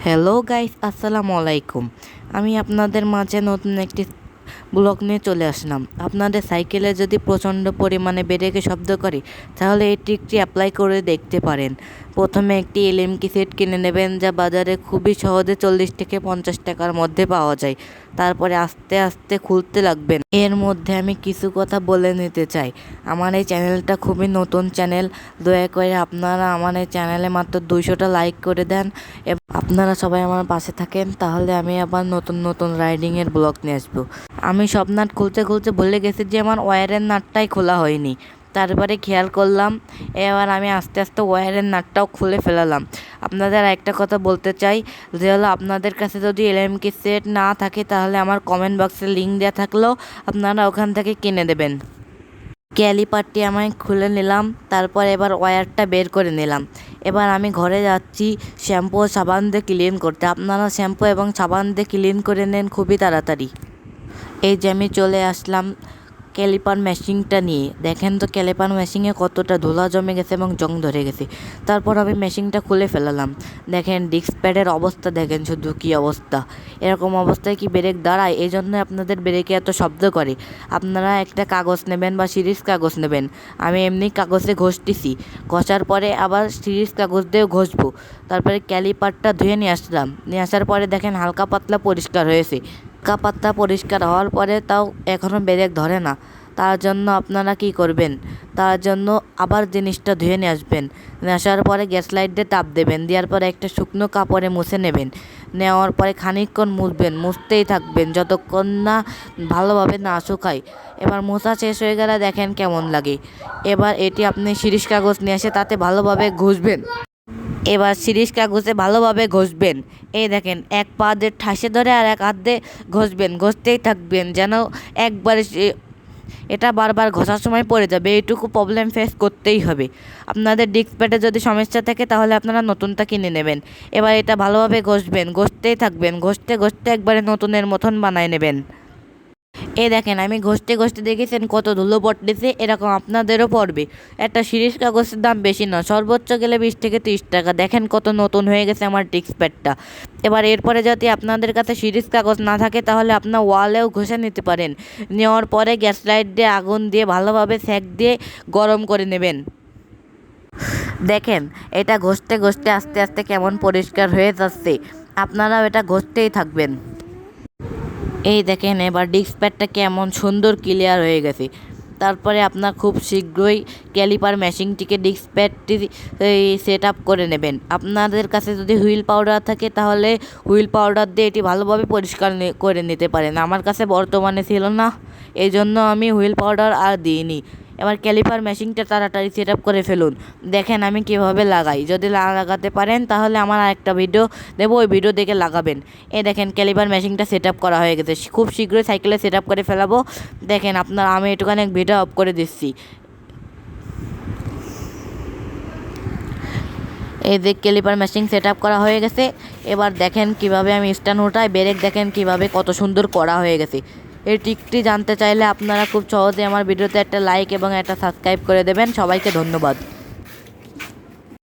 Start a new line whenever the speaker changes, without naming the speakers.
Hello guys, আসসালামু আলাইকুম। আমি আপনাদের মাঝে নতুন একটি ব্লগ নিয়ে চলে আসলাম। আপনাদের সাইকেলে যদি প্রচণ্ড পরিমাণে ব্রেকে শব্দ করে, তাহলে এই ট্রিকটি অ্যাপ্লাই করে দেখতে পারেন। প্রথমে একটি এলএমকি সেট কিনে নেবেন, যা বাজারে খুবই সহজে 40 থেকে 50 টাকার মধ্যে পাওয়া যায়। তারপরে আস্তে আস্তে খুলতে লাগবেন। এর মধ্যে আমি কিছু কথা বলে নিতে চাই। আমার এই চ্যানেলটা খুবই নতুন চ্যানেল। দয়া করে আপনারা আমার এই চ্যানেলে মাত্র 200টা লাইক করে দেন এবং আপনারা সবাই আমার পাশে থাকেন, তাহলে আমি আবার নতুন নতুন রাইডিংয়ের ব্লগ নিয়ে আসবো। আমি সব নাট খুলতে খুলতে ভুলে গেছি যে আমার ওয়্যারের নাটটাই খোলা হয়নি। তারপরে খেয়াল করলাম, এবার আমি আস্তে আস্তে ওয়্যারের নাটটাও খুলে ফেলালাম। আপনাদের একটা কথা বলতে চাই, যে হলো আপনাদের কাছে যদি এলএমকি সেট না থাকে, তাহলে আমার কমেন্ট বক্সে লিঙ্ক দেওয়া থাকলেও আপনারা ওখান থেকে কিনে দেবেন। ক্যালিপারটি আমি খুলে নিলাম, তারপর এবার ওয়্যারটা বের করে নিলাম। এবার আমি ঘরে যাচ্ছি শ্যাম্পু ও সাবান দিয়ে ক্লিন করতে। আপনারা শ্যাম্পু এবং সাবান দিয়ে ক্লিন করে নেন খুবই তাড়াতাড়ি। এই যে আমি চলে আসলাম ক্যালিপার মেশিনটা নিয়ে। দেখেন তো ক্যালিপার মেশিনে কতটা ধুলা জমে গেছে এবং জং ধরে গেছে। তারপর আমি মেশিনটা খুলে ফেলালাম। দেখেন ডিস্ক প্যাডের অবস্থা, দেখেন শুধু কী অবস্থা। এরকম অবস্থায় কি ব্রেক দাঁড়ায়? এই জন্য আপনাদের ব্রেকে এত শব্দ করে। আপনারা একটা কাগজ নেবেন বা সিরিজ কাগজ নেবেন। আমি এমনি কাগজে ঘষতেছি, ঘষার পরে আবার সিরিজ কাগজ দিয়েও ঘষবো। তারপরে ক্যালিপারটা ধুয়ে নিয়ে আসলাম। নিয়ে আসার পরে দেখেন হালকা পাতলা পরিষ্কার হয়েছে। হালকা পাতলা পরিষ্কার হওয়ার পরে তাও এখনও ব্রেক ধরে না। তার জন্য আপনারা কি করবেন? তার জন্য আবার জিনিসটা ধুয়ে নিয়ে আসবেন। নিয়ে আসার পরে গ্যাস লাইট দিয়ে তাপ দেবেন। দেওয়ার পরে একটা শুকনো কাপড়ে মুছে নেবেন। নেওয়ার পরে খানিকক্ষণ মুছবেন, মুছতেই থাকবেন যতক্ষণ না ভালোভাবে না শুকায়। এবার মোছা শেষ হয়ে গেলে দেখেন কেমন লাগে। এবার এটি আপনি সিরিজ কাগজ নিয়ে এসে তাতে ভালোভাবে ঘষবেন। এবার সিরিজ কাগজে ভালোভাবে ঘষবেন। এই দেখেন, এক পা দিয়ে ঠাসে ধরে আর এক হাত দিয়ে ঘষবেন, ঘষতেই থাকবেন যেন একবারে এটা বারবার ঘষার সময় পড়ে যাবে। এইটুকু প্রবলেম ফেস করতেই হবে। আপনাদের ডিস্ক প্যাডে যদি সমস্যা থাকে, তাহলে আপনারা নতুনটা কিনে নেবেন। এবার এটা ভালোভাবে ঘষবেন, ঘষতেই থাকবেন, ঘষতে ঘষতে একবারে নতুনের মতন বানায় নেবেন। এই দেখেন, আমি ঘষতে ঘষতে দেখেছেন কত ধুলো পড়তেছে, এরকম আপনাদেরও পড়বে। একটা সিরিজ কাগজের দাম বেশি না, সর্বোচ্চ গেলে 20 থেকে 30 টাকা। দেখেন কত নতুন হয়ে গেছে আমার ডিস্ক প্যাডটা। এবার এরপরে যদি আপনাদের কাছে সিরিজ কাগজ না থাকে, তাহলে আপনার ওয়ালেও ঘষে নিতে পারেন। নেওয়ার পরে গ্যাস লাইট দিয়ে আগুন দিয়ে ভালোভাবে সেঁক দিয়ে গরম করে নেবেন। দেখেন এটা ঘষতে ঘষতে আস্তে আস্তে কেমন পরিষ্কার হয়ে যাচ্ছে। আপনারাও এটা ঘষতেই থাকবেন। এই দেখেন এবার ডিস্ক প্যাডটা কেমন সুন্দর ক্লিয়ার হয়ে গেছে। তারপরে আপনার খুব শীঘ্রই ক্যালিপার মেশিনটিকে ডিস্ক প্যাডটি সেট আপ করে নেবেন। আপনাদের কাছে যদি হুইল পাউডার থাকে, তাহলে হুইল পাউডার দিয়ে এটি ভালোভাবে পরিষ্কার করে নিতে পারেন। আমার কাছে বর্তমানে ছিল না, এই জন্য আমি হুইল পাউডার আর দিইনি। এবার ক্যালিপার মেশিনটা তাড়াতাড়ি সেট আপ করে ফেলুন। দেখেন আমি কীভাবে লাগাই। যদি লাগাতে পারেন, তাহলে আমার আরেকটা ভিডিও দেবো, ওই ভিডিও দেখে লাগাবেন। এই দেখেন ক্যালিপার মেশিনটা সেট আপ করা হয়ে গেছে। খুব শীঘ্রই সাইকেলে সেট আপ করে ফেলাবো। দেখেন আমি একটুখানি ভিডিও অফ করে দিচ্ছি। এই যে ক্যালিপার মেশিন সেট আপ করা হয়ে গেছে। এবার দেখেন কিভাবে আমি স্ট্যান্ড উঠাই। ব্রেক দেখেন কিভাবে কত সুন্দর করা হয়ে গেছে। এই ট্রিকটি জানতে চাইলে আপনারা খুব সহজে আমার ভিডিওতে একটা লাইক এবং একটা সাবস্ক্রাইব করে দেবেন। সবাইকে ধন্যবাদ।